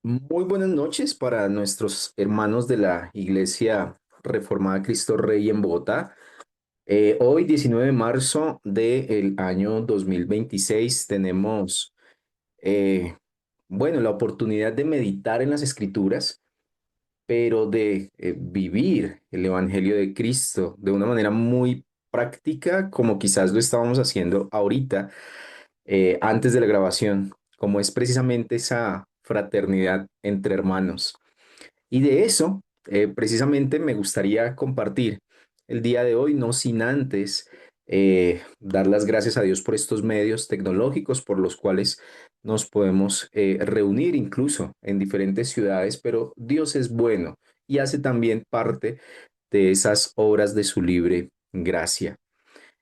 Muy buenas noches para nuestros hermanos de la Iglesia Reformada Cristo Rey en Bogotá. Hoy, 19 de marzo del año 2026, tenemos, eh, la oportunidad de meditar en las Escrituras, pero de vivir el Evangelio de Cristo de una manera muy práctica, como quizás lo estábamos haciendo ahorita, antes de la grabación, como es precisamente esa fraternidad entre hermanos. Y de eso, precisamente me gustaría compartir el día de hoy, no sin antes dar las gracias a Dios por estos medios tecnológicos por los cuales nos podemos reunir incluso en diferentes ciudades, pero Dios es bueno y hace también parte de esas obras de su libre gracia.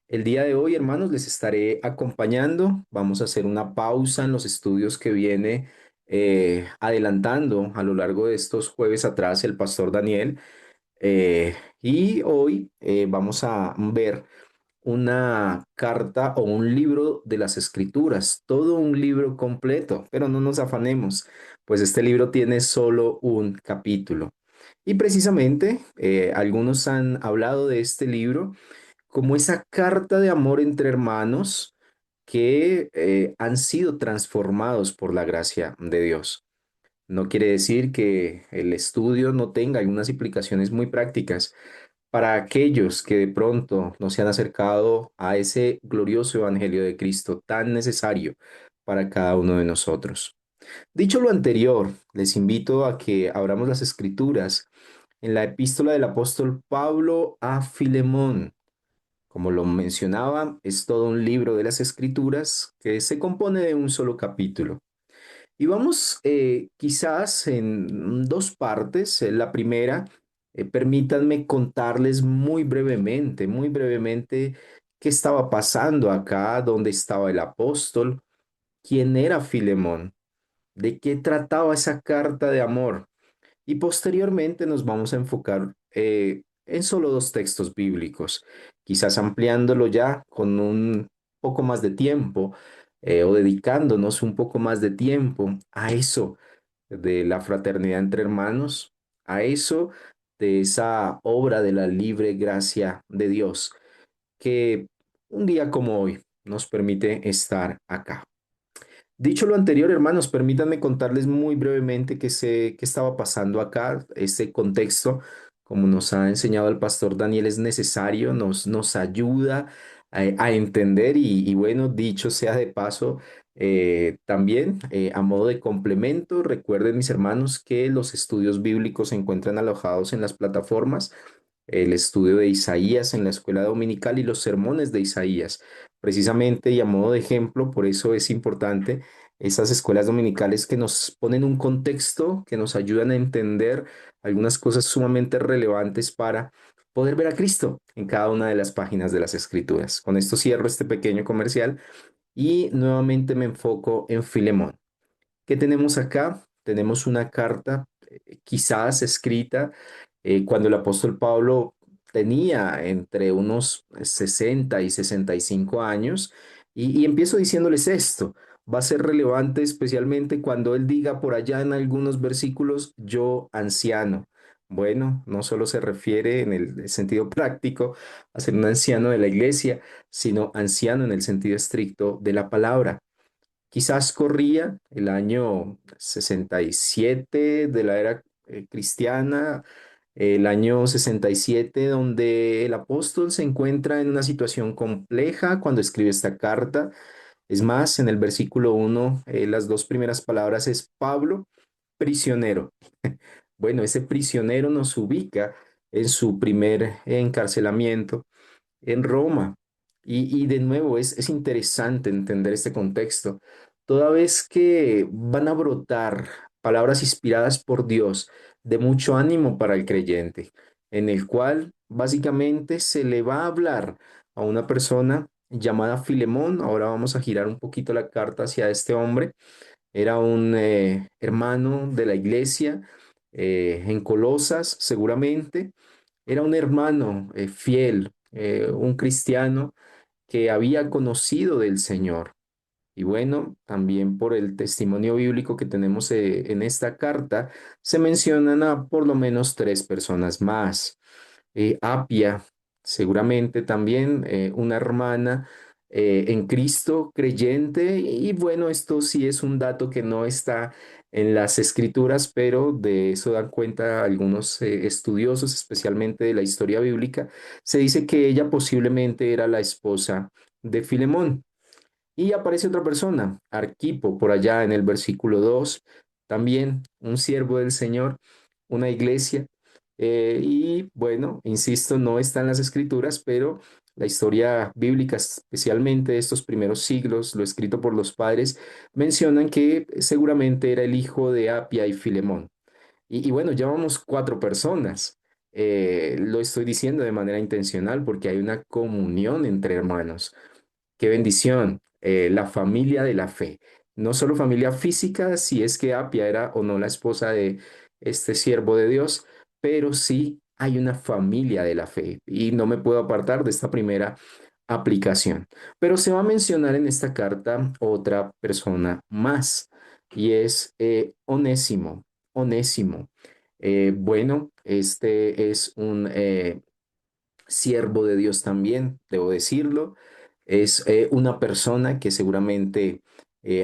El día de hoy, hermanos, les estaré acompañando. Vamos a hacer una pausa en los estudios que viene adelantando a lo largo de estos jueves atrás el pastor Daniel. Y hoy vamos a ver una carta o un libro de las Escrituras, todo un libro completo, pero no nos afanemos, pues este libro tiene solo un capítulo. Y precisamente algunos han hablado de este libro como esa carta de amor entre hermanos que han sido transformados por la gracia de Dios. No quiere decir que el estudio no tenga algunas implicaciones muy prácticas para aquellos que de pronto no se han acercado a ese glorioso evangelio de Cristo tan necesario para cada uno de nosotros. Dicho lo anterior, les invito a que abramos las escrituras en la epístola del apóstol Pablo a Filemón. Como lo mencionaba, es todo un libro de las Escrituras que se compone de un solo capítulo. Y vamos quizás en dos partes. La primera, permítanme contarles muy brevemente, qué estaba pasando acá, dónde estaba el apóstol, quién era Filemón, de qué trataba esa carta de amor. Y posteriormente nos vamos a enfocar en solo dos textos bíblicos, quizás ampliándolo ya con un poco más de tiempo o dedicándonos un poco más de tiempo a eso de la fraternidad entre hermanos, a eso de esa obra de la libre gracia de Dios que un día como hoy nos permite estar acá. Dicho lo anterior, hermanos, permítanme contarles muy brevemente qué estaba pasando acá. Este contexto, como nos ha enseñado el pastor Daniel, es necesario, nos ayuda a entender y bueno, dicho sea de paso, también a modo de complemento, recuerden mis hermanos que los estudios bíblicos se encuentran alojados en las plataformas, el estudio de Isaías en la escuela dominical y los sermones de Isaías. Precisamente y a modo de ejemplo, por eso es importante esas escuelas dominicales que nos ponen un contexto, que nos ayudan a entender algunas cosas sumamente relevantes para poder ver a Cristo en cada una de las páginas de las Escrituras. Con esto cierro este pequeño comercial y nuevamente me enfoco en Filemón. ¿Qué tenemos acá? Tenemos una carta quizás escrita cuando el apóstol Pablo tenía entre unos 60 y 65 años y empiezo diciéndoles esto. Va a ser relevante especialmente cuando él diga por allá en algunos versículos, yo anciano. Bueno, no solo se refiere en el sentido práctico a ser un anciano de la iglesia, sino anciano en el sentido estricto de la palabra. Quizás corría el año 67 de la era cristiana, el año 67 donde el apóstol se encuentra en una situación compleja cuando escribe esta carta. Es más, en el versículo 1, las dos primeras palabras es Pablo, prisionero. Bueno, ese prisionero nos ubica en su primer encarcelamiento en Roma. Y de nuevo, es interesante entender este contexto, toda vez que van a brotar palabras inspiradas por Dios de mucho ánimo para el creyente, en el cual básicamente se le va a hablar a una persona llamada Filemón. Ahora vamos a girar un poquito la carta hacia este hombre. Era un hermano de la iglesia en Colosas, seguramente. Era un hermano fiel, un cristiano que había conocido del Señor. Y bueno, también por el testimonio bíblico que tenemos en esta carta, se mencionan a por lo menos tres personas más. Apia, seguramente también una hermana en Cristo creyente. Y bueno, esto sí es un dato que no está en las escrituras, pero de eso dan cuenta algunos estudiosos, especialmente de la historia bíblica. Se dice que ella posiblemente era la esposa de Filemón. Y aparece otra persona, Arquipo, por allá en el versículo 2, también un siervo del Señor, una iglesia. Y bueno, insisto, no está en las escrituras, pero la historia bíblica, especialmente de estos primeros siglos, lo escrito por los padres, mencionan que seguramente era el hijo de Apia y Filemón. Y bueno, ya vamos cuatro personas. Lo estoy diciendo de manera intencional porque hay una comunión entre hermanos. Qué bendición, la familia de la fe. No solo familia física, si es que Apia era o no la esposa de este siervo de Dios, pero sí hay una familia de la fe y no me puedo apartar de esta primera aplicación. Pero se va a mencionar en esta carta otra persona más y es Onésimo. Onésimo. Bueno, este es un siervo de Dios también, debo decirlo. Es una persona que seguramente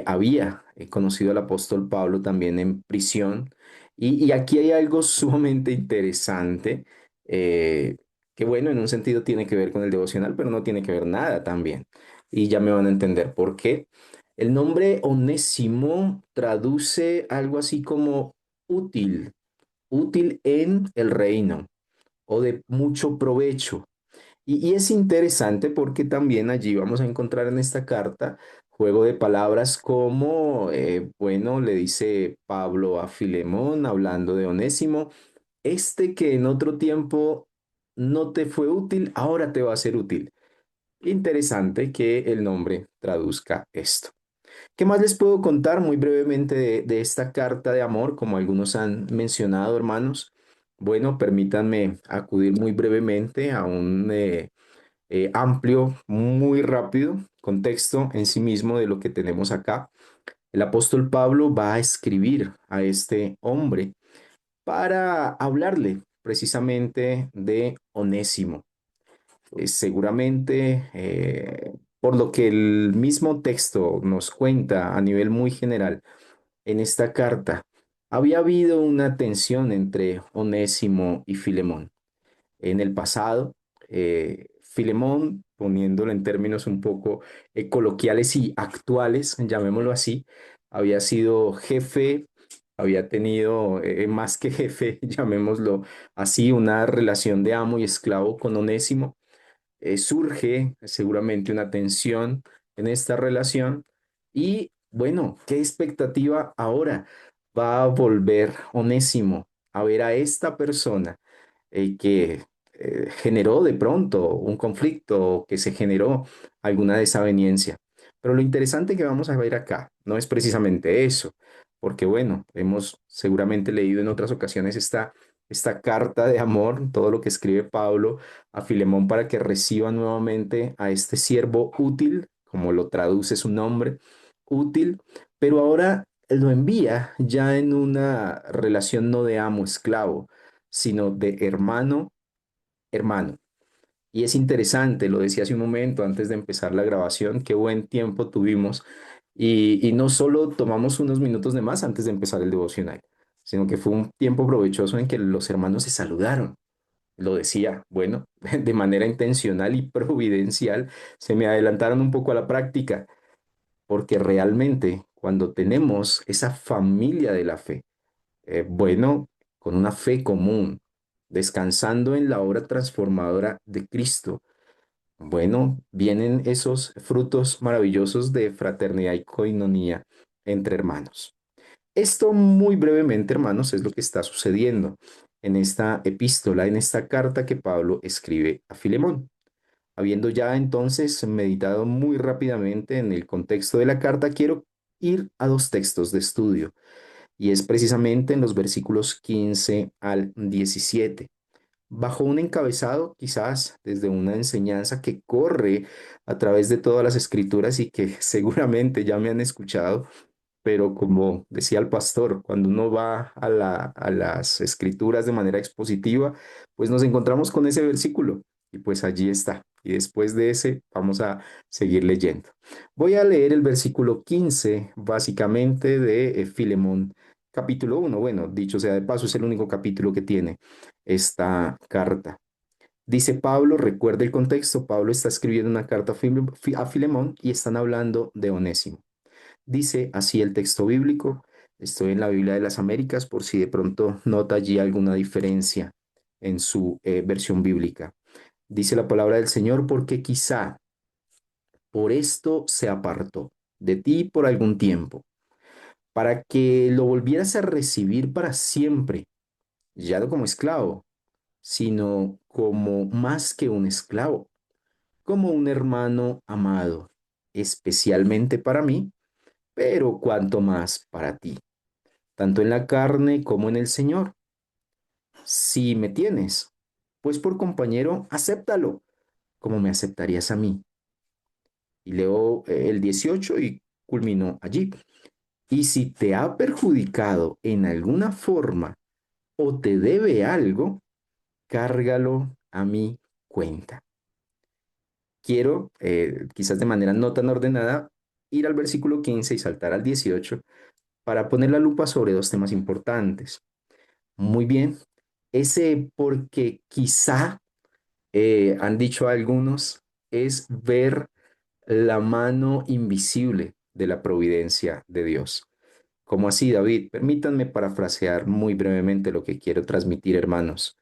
había conocido al apóstol Pablo también en prisión. Y aquí hay algo sumamente interesante, eh, que bueno, en un sentido tiene que ver con el devocional, pero no tiene que ver nada también. Y ya me van a entender por qué. El nombre Onésimo traduce algo así como útil, útil en el reino o de mucho provecho. Y es interesante porque también allí vamos a encontrar en esta carta juego de palabras como, bueno, le dice Pablo a Filemón hablando de Onésimo, este que en otro tiempo no te fue útil, ahora te va a ser útil. Interesante que el nombre traduzca esto. ¿Qué más les puedo contar muy brevemente de esta carta de amor, como algunos han mencionado, hermanos? Bueno, permítanme acudir muy brevemente a un amplio, muy rápido contexto en sí mismo de lo que tenemos acá. El apóstol Pablo va a escribir a este hombre para hablarle precisamente de Onésimo. Seguramente, por lo que el mismo texto nos cuenta a nivel muy general en esta carta, había habido una tensión entre Onésimo y Filemón. En el pasado, Filemón, poniéndolo en términos un poco coloquiales y actuales, llamémoslo así, había sido jefe, había tenido más que jefe, llamémoslo así, una relación de amo y esclavo con Onésimo. Surge seguramente una tensión en esta relación y bueno, ¿qué expectativa ahora? Va a volver Onésimo a ver a esta persona que generó de pronto un conflicto, que se generó alguna desaveniencia. Pero lo interesante que vamos a ver acá no es precisamente eso, porque bueno, hemos seguramente leído en otras ocasiones esta carta de amor, todo lo que escribe Pablo a Filemón para que reciba nuevamente a este siervo útil, como lo traduce su nombre, útil, pero ahora lo envía ya en una relación no de amo-esclavo, sino de hermano, hermano. Y es interesante, lo decía hace un momento antes de empezar la grabación, qué buen tiempo tuvimos y no solo tomamos unos minutos de más antes de empezar el devocional, sino que fue un tiempo provechoso en que los hermanos se saludaron. Lo decía, bueno, de manera intencional y providencial, se me adelantaron un poco a la práctica, porque realmente cuando tenemos esa familia de la fe, bueno, con una fe común, descansando en la obra transformadora de Cristo. Bueno, vienen esos frutos maravillosos de fraternidad y coinonía entre hermanos. Esto muy brevemente, hermanos, es lo que está sucediendo en esta epístola, en esta carta que Pablo escribe a Filemón. Habiendo ya entonces meditado muy rápidamente en el contexto de la carta, quiero ir a dos textos de estudio y es precisamente en los versículos 15 al 17. bajo un encabezado, quizás desde una enseñanza que corre a través de todas las escrituras y que seguramente ya me han escuchado, pero como decía el pastor, cuando uno va a las escrituras de manera expositiva, pues nos encontramos con ese versículo y pues allí está. Y después de ese vamos a seguir leyendo. Voy a leer el versículo 15, básicamente de Filemón, capítulo 1. Bueno, dicho sea de paso, es el único capítulo que tiene esta carta. Dice Pablo, recuerda el contexto, Pablo está escribiendo una carta a Filemón y están hablando de Onésimo. Dice así el texto bíblico. Estoy en la Biblia de las Américas por si de pronto nota allí alguna diferencia en su versión bíblica. Dice la palabra del Señor, porque quizá por esto se apartó de ti por algún tiempo, para que lo volvieras a recibir para siempre, ya no como esclavo, sino como más que un esclavo, como un hermano amado, especialmente para mí, pero cuanto más para ti, tanto en la carne como en el Señor. Si me tienes, pues por compañero, acéptalo, como me aceptarías a mí. Y leo el 18 y culmino allí. Y si te ha perjudicado en alguna forma o te debe algo, cárgalo a mi cuenta. Quiero, quizás de manera no tan ordenada, ir al versículo 15 y saltar al 18 para poner la lupa sobre dos temas importantes. Muy bien, ese porque quizá, han dicho algunos, es ver la mano invisible de la providencia de Dios. ¿Cómo así, David? Permítanme parafrasear muy brevemente lo que quiero transmitir, hermanos.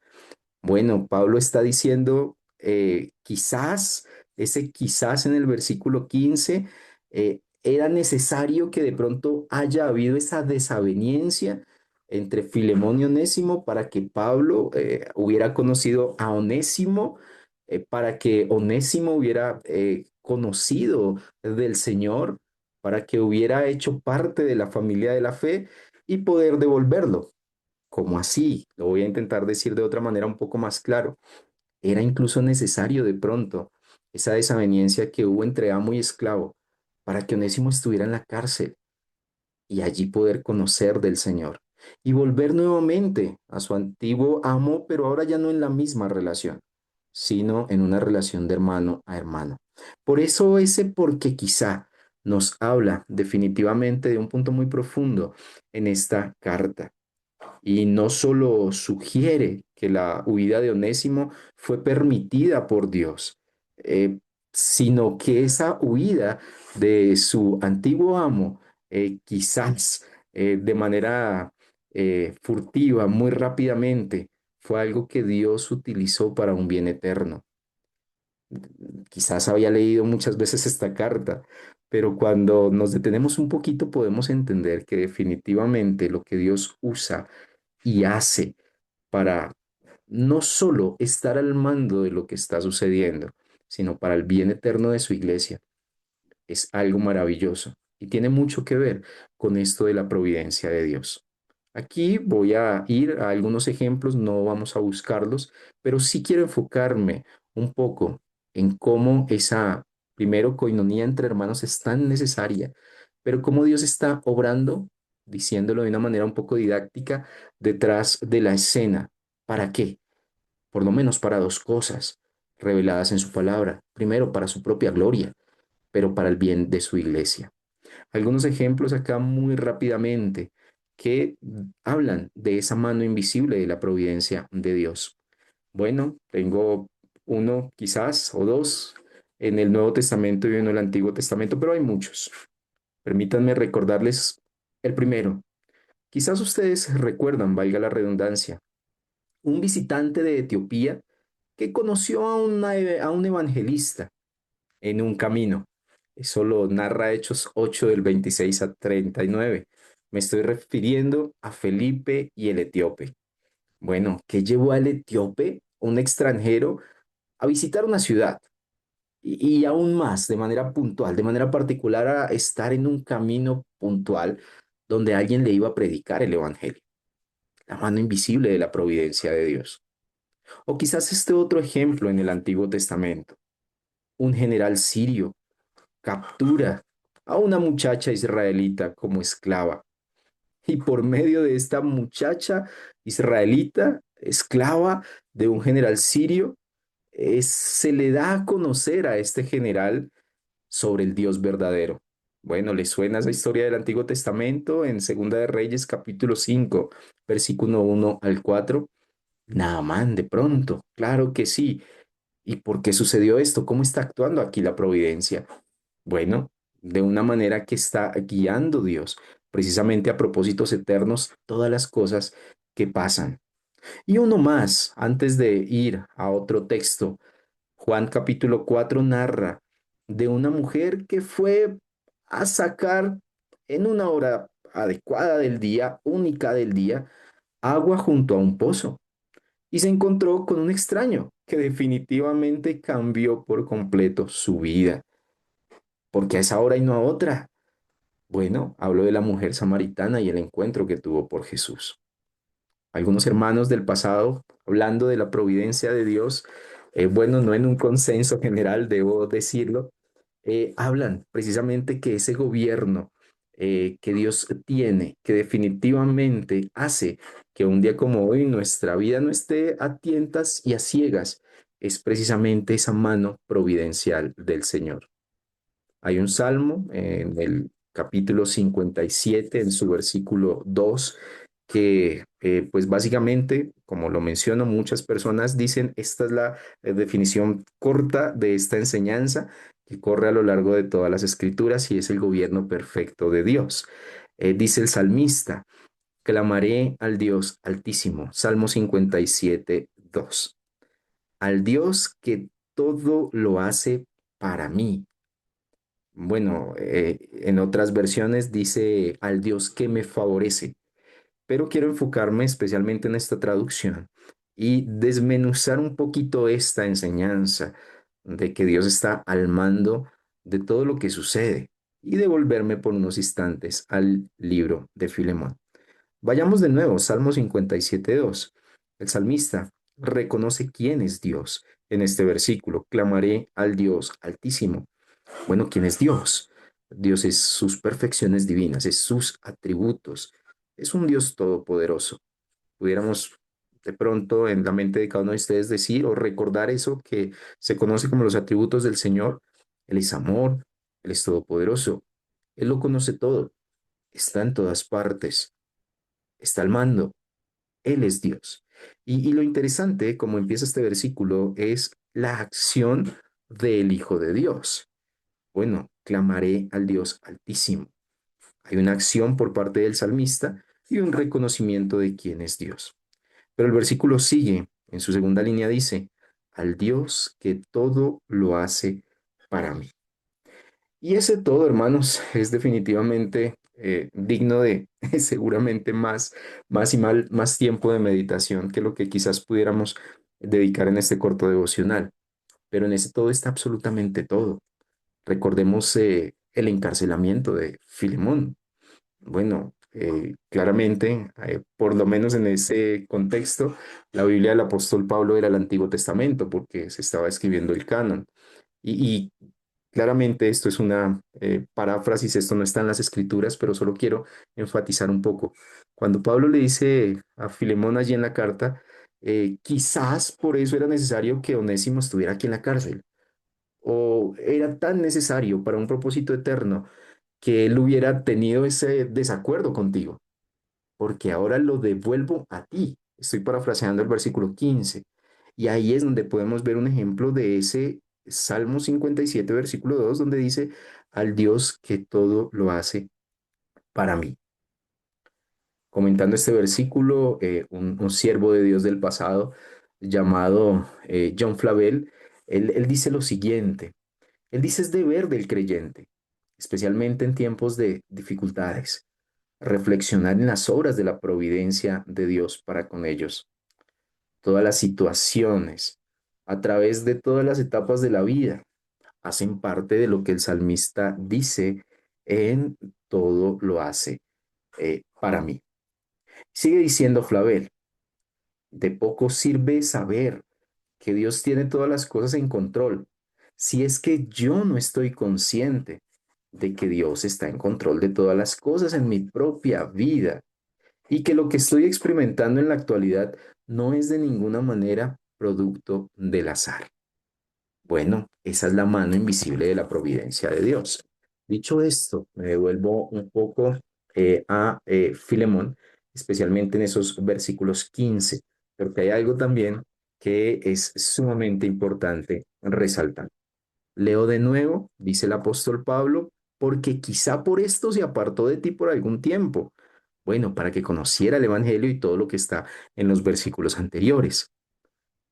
Bueno, Pablo está diciendo, quizás, ese quizás en el versículo 15, era necesario que de pronto haya habido esa desaveniencia entre Filemón y Onésimo para que Pablo hubiera conocido a Onésimo, para que Onésimo hubiera conocido del Señor, para que hubiera hecho parte de la familia de la fe y poder devolverlo. ¿Cómo así? Lo voy a intentar decir de otra manera un poco más claro. Era incluso necesario de pronto esa desaveniencia que hubo entre amo y esclavo para que Onésimo estuviera en la cárcel y allí poder conocer del Señor y volver nuevamente a su antiguo amo, pero ahora ya no en la misma relación, sino en una relación de hermano a hermano. Por eso ese porque quizá nos habla definitivamente de un punto muy profundo en esta carta y no solo sugiere que la huida de Onésimo fue permitida por Dios, sino que esa huida de su antiguo amo, quizás de manera furtiva, muy rápidamente, fue algo que Dios utilizó para un bien eterno. Quizás había leído muchas veces esta carta, pero cuando nos detenemos un poquito podemos entender que definitivamente lo que Dios usa y hace para no solo estar al mando de lo que está sucediendo, sino para el bien eterno de su iglesia. Es algo maravilloso y tiene mucho que ver con esto de la providencia de Dios. Aquí voy a ir a algunos ejemplos, no vamos a buscarlos, pero sí quiero enfocarme un poco en cómo esa, primero, coinonía entre hermanos es tan necesaria, pero cómo Dios está obrando, diciéndolo de una manera un poco didáctica, detrás de la escena. ¿Para qué? Por lo menos para dos cosas reveladas en su palabra. Primero, para su propia gloria, pero para el bien de su iglesia. Algunos ejemplos acá muy rápidamente que hablan de esa mano invisible de la providencia de Dios. Bueno, tengo uno quizás o dos en el Nuevo Testamento y uno en el Antiguo Testamento, pero hay muchos. Permítanme recordarles el primero. Quizás ustedes recuerdan, valga la redundancia, un visitante de Etiopía que conoció a un evangelista en un camino. Eso lo narra Hechos 8 del 26 a 39. Me estoy refiriendo a Felipe y el etíope. Bueno, ¿qué llevó al etíope, un extranjero, a visitar una ciudad? Y aún más, de manera puntual, de manera particular, a estar en un camino puntual donde alguien le iba a predicar el evangelio, la mano invisible de la providencia de Dios. O quizás este otro ejemplo en el Antiguo Testamento. Un general sirio captura a una muchacha israelita como esclava. Y por medio de esta muchacha israelita, esclava de un general sirio, se le da a conocer a este general sobre el Dios verdadero. Bueno, ¿le suena esa historia del Antiguo Testamento en Segunda de Reyes capítulo 5, versículo 1 al 4? Naamán, de pronto, claro que sí. ¿Y por qué sucedió esto? ¿Cómo está actuando aquí la providencia? Bueno, de una manera que está guiando Dios, precisamente a propósitos eternos, todas las cosas que pasan. Y uno más, antes de ir a otro texto, Juan capítulo 4 narra de una mujer que fue a sacar en una hora adecuada del día, única del día, agua junto a un pozo y se encontró con un extraño que definitivamente cambió por completo su vida. Porque a esa hora y no a otra. Bueno, hablo de la mujer samaritana y el encuentro que tuvo por Jesús. Algunos hermanos del pasado, hablando de la providencia de Dios, bueno, no en un consenso general, debo decirlo, hablan precisamente que ese gobierno que Dios tiene, que definitivamente hace que un día como hoy nuestra vida no esté a tientas y a ciegas, es precisamente esa mano providencial del Señor. Hay un salmo en el capítulo 57, en su versículo 2, que pues básicamente, como lo menciono, muchas personas dicen, esta es la definición corta de esta enseñanza que corre a lo largo de todas las escrituras y es el gobierno perfecto de Dios. Dice el salmista, clamaré al Dios altísimo, Salmo 57, 2, al Dios que todo lo hace para mí. Bueno, en otras versiones dice al Dios que me favorece, pero quiero enfocarme especialmente en esta traducción y desmenuzar un poquito esta enseñanza de que Dios está al mando de todo lo que sucede y devolverme por unos instantes al libro de Filemón. Vayamos de nuevo, Salmo 57:2. El salmista reconoce quién es Dios en este versículo. Clamaré al Dios altísimo. Bueno, ¿quién es Dios? Dios es sus perfecciones divinas, es sus atributos. Es un Dios todopoderoso. Pudiéramos de pronto en la mente de cada uno de ustedes decir o recordar eso que se conoce como los atributos del Señor. Él es amor, Él es todopoderoso, Él lo conoce todo, está en todas partes, está al mando, Él es Dios. Y lo interesante, como empieza este versículo, es la acción del Hijo de Dios. Bueno, clamaré al Dios Altísimo. Hay una acción por parte del salmista y un reconocimiento de quién es Dios. Pero el versículo sigue, en su segunda línea dice, al Dios que todo lo hace para mí. Y ese todo, hermanos, es definitivamente digno de seguramente más tiempo de meditación que lo que quizás pudiéramos dedicar en este corto devocional. Pero en ese todo está absolutamente todo. Recordemos el encarcelamiento de Filemón. Bueno, claramente, por lo menos en ese contexto, la Biblia del apóstol Pablo era el Antiguo Testamento porque se estaba escribiendo el canon. Y claramente esto es una paráfrasis, esto no está en las escrituras, pero solo quiero enfatizar un poco. Cuando Pablo le dice a Filemón allí en la carta, quizás por eso era necesario que Onésimo estuviera aquí en la cárcel o era tan necesario para un propósito eterno que él hubiera tenido ese desacuerdo contigo, porque ahora lo devuelvo a ti. Estoy parafraseando el versículo 15. Y ahí es donde podemos ver un ejemplo de ese Salmo 57, versículo 2, donde dice, al Dios que todo lo hace para mí. Comentando este versículo, un siervo de Dios del pasado llamado John Flavel, él dice lo siguiente. Él dice es deber del creyente, especialmente en tiempos de dificultades, reflexionar en las obras de la providencia de Dios para con ellos. Todas las situaciones, a través de todas las etapas de la vida, hacen parte de lo que el salmista dice en todo lo hace para mí. Sigue diciendo Flavel, De poco sirve saber que Dios tiene todas las cosas en control, si es que yo no estoy consciente de que Dios está en control de todas las cosas en mi propia vida y que lo que estoy experimentando en la actualidad no es de ninguna manera producto del azar. Bueno, esa es la mano invisible de la providencia de Dios. Dicho esto, me devuelvo un poco a Filemón, especialmente en esos versículos 15, porque hay algo también que es sumamente importante resaltar. Leo de nuevo, dice el apóstol Pablo, porque quizá por esto se apartó de ti por algún tiempo. Bueno, para que conociera el Evangelio y todo lo que está en los versículos anteriores.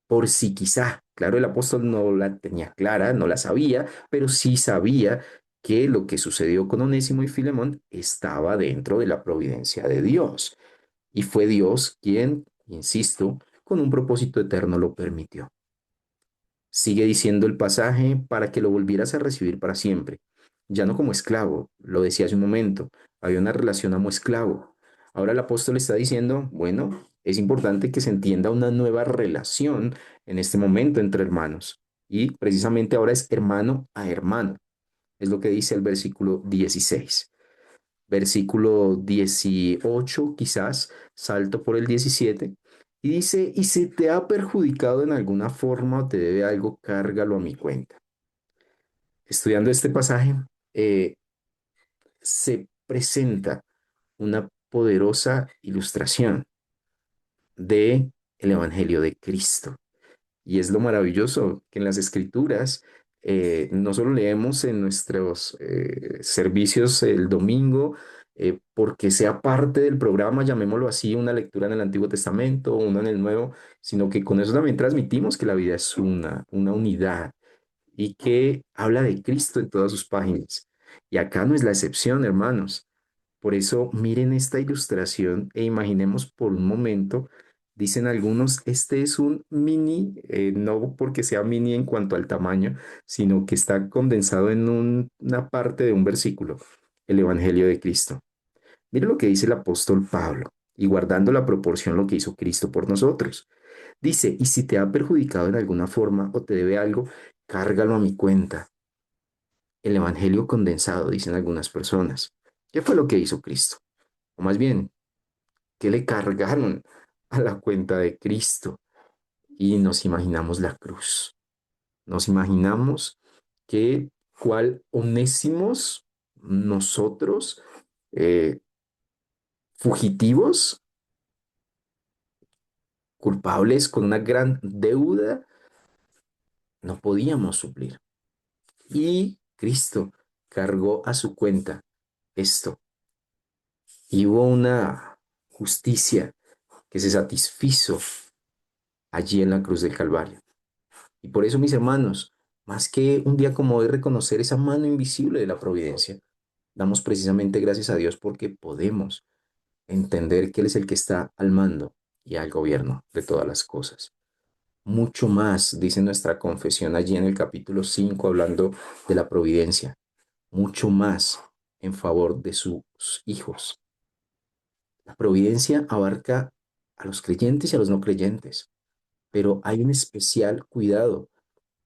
Por si quizá, claro, el apóstol no la tenía clara, no la sabía, pero sí sabía que lo que sucedió con Onésimo y Filemón estaba dentro de la providencia de Dios. Y fue Dios quien, insisto, con un propósito eterno lo permitió. Sigue diciendo el pasaje para que lo volvieras a recibir para siempre. Ya no como esclavo, lo decía hace un momento, había una relación amo-esclavo. Ahora el apóstol está diciendo, bueno, es importante que se entienda una nueva relación en este momento entre hermanos. Y precisamente ahora es hermano a hermano. Es lo que dice el versículo 16. Versículo 18, quizás, salto por el 17, y dice, y si te ha perjudicado en alguna forma o te debe algo, cárgalo a mi cuenta. Estudiando este pasaje, eh, se presenta una poderosa ilustración de el Evangelio de Cristo. Y es lo maravilloso que en las escrituras no solo leemos en nuestros servicios el domingo, porque sea parte del programa, llamémoslo así, una lectura en el Antiguo Testamento, una en el Nuevo, sino que con eso también transmitimos que la vida es una unidad y que habla de Cristo en todas sus páginas. Y acá no es la excepción, hermanos. Por eso miren esta ilustración e imaginemos por un momento, dicen algunos, este es un mini, no porque sea mini en cuanto al tamaño, sino que está condensado en una parte de un versículo, el Evangelio de Cristo. Miren lo que dice el apóstol Pablo, y guardando la proporción lo que hizo Cristo por nosotros. Dice, y si te ha perjudicado en alguna forma o te debe algo, cárgalo a mi cuenta. El Evangelio condensado, dicen algunas personas. ¿Qué fue lo que hizo Cristo? O más bien, ¿qué le cargaron a la cuenta de Cristo? Y nos imaginamos la cruz. Nos imaginamos que cuál onésimos nosotros, eh, fugitivos, culpables con una gran deuda, no podíamos suplir. Y Cristo cargó a su cuenta esto. Y hubo una justicia que se satisfizo allí en la cruz del Calvario. Y por eso, mis hermanos, más que un día como hoy reconocer esa mano invisible de la providencia, damos precisamente gracias a Dios porque podemos entender que Él es el que está al mando y al gobierno de todas las cosas. Mucho más, dice nuestra confesión allí en el capítulo 5 hablando de la providencia, mucho más en favor de sus hijos. La providencia abarca a los creyentes y a los no creyentes, pero hay un especial cuidado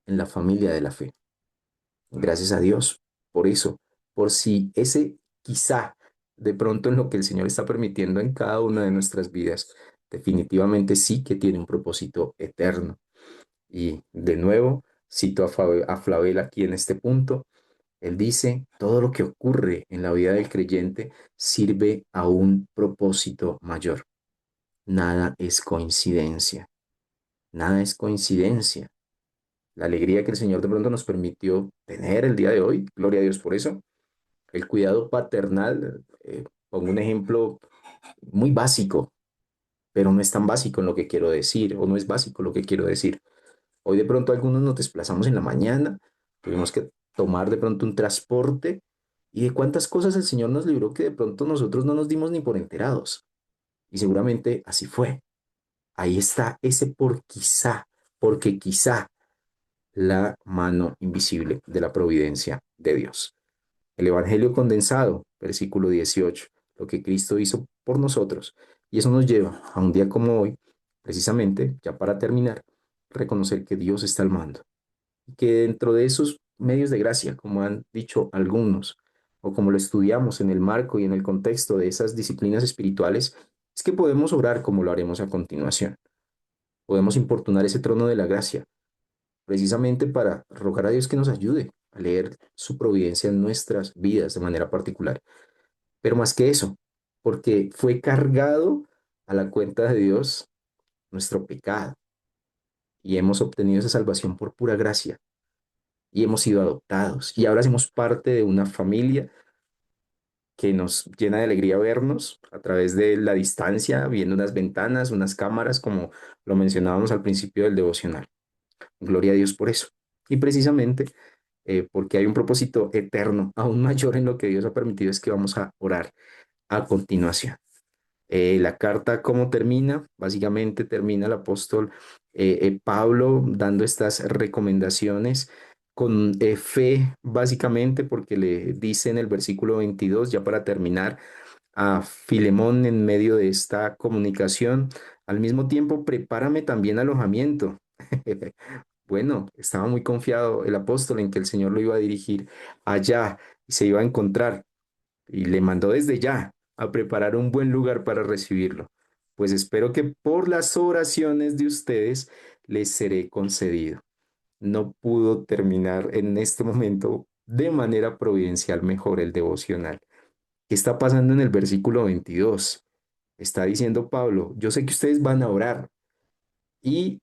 en la familia de la fe. Gracias a Dios por eso, por si ese quizá de pronto en lo que el Señor está permitiendo en cada una de nuestras vidas, definitivamente sí que tiene un propósito eterno. Y de nuevo, cito a Flavel aquí en este punto, él dice, todo lo que ocurre en la vida del creyente sirve a un propósito mayor. Nada es coincidencia, nada es coincidencia. La alegría que el Señor de pronto nos permitió tener el día de hoy, gloria a Dios por eso. El cuidado paternal, pongo un ejemplo muy básico, pero no es tan básico en lo que quiero decir, o no es básico lo que quiero decir. Hoy de pronto algunos nos desplazamos en la mañana, tuvimos que tomar de pronto un transporte, y de cuántas cosas el Señor nos libró que de pronto nosotros no nos dimos ni por enterados. Y seguramente así fue. Ahí está ese por quizá, porque quizá la mano invisible de la providencia de Dios. El Evangelio condensado, versículo 18, lo que Cristo hizo por nosotros. Y eso nos lleva a un día como hoy, Precisamente, ya para terminar, reconocer que Dios está al mando y que dentro de esos medios de gracia, como han dicho algunos, o como lo estudiamos en el marco y en el contexto de esas disciplinas espirituales, es que podemos orar como lo haremos a continuación. Podemos importunar ese trono de la gracia, precisamente para rogar a Dios que nos ayude a leer su providencia en nuestras vidas de manera particular. Pero más que eso, porque fue cargado a la cuenta de Dios nuestro pecado y hemos obtenido esa salvación por pura gracia y hemos sido adoptados y ahora hacemos parte de una familia que nos llena de alegría vernos a través de la distancia, viendo unas ventanas, unas cámaras, como lo mencionábamos al principio del devocional. Gloria a Dios por eso. Y precisamente porque hay un propósito eterno, aún mayor en lo que Dios ha permitido, es que vamos a orar a continuación. La carta, ¿cómo termina? Básicamente termina el apóstol Pablo dando estas recomendaciones con fe, básicamente porque le dice en el versículo 22, ya para terminar, a Filemón en medio de esta comunicación, al mismo tiempo, prepárame también alojamiento. Bueno, estaba muy confiado el apóstol en que el Señor lo iba a dirigir allá y se iba a encontrar y le mandó desde ya a preparar un buen lugar para recibirlo. Pues espero que por las oraciones de ustedes les seré concedido. No pudo terminar en este momento de manera providencial mejor el devocional. ¿Qué está pasando en el versículo 22? Está diciendo Pablo, yo sé que ustedes van a orar y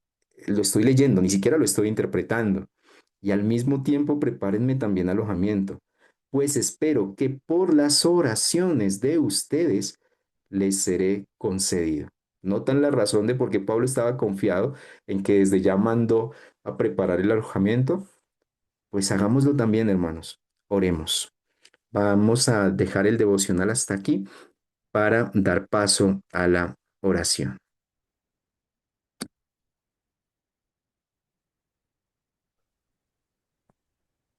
lo estoy leyendo, ni siquiera lo estoy interpretando. Y al mismo tiempo prepárenme también alojamiento, pues espero que por las oraciones de ustedes les seré concedido. ¿Notan la razón de por qué Pablo estaba confiado en que desde ya mandó a preparar el alojamiento? Pues hagámoslo también, hermanos. Oremos. Vamos a dejar el devocional hasta aquí para dar paso a la oración.